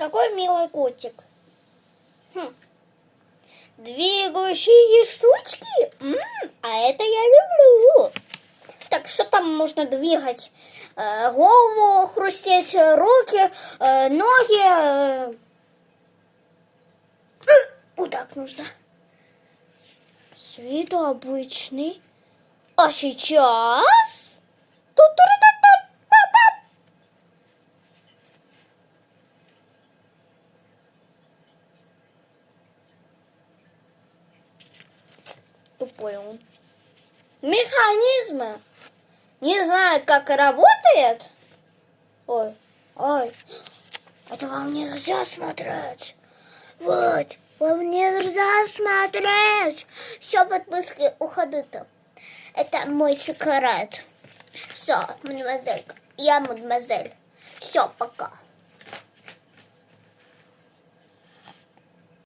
какой милый котик. Двигающие штучки? А это я люблю. Так, что там можно двигать? Голову, хрустеть, руки, ноги. Вот так нужно. С виду обычный. А сейчас... Тупой он. Механизмы не знают, как работает. Ой, ой, это вам нельзя смотреть. Вот, вам нельзя смотреть. Все, подписки, уходите. Это мой секрет. Все, мадемуазелька, я мадемуазель. Все, пока.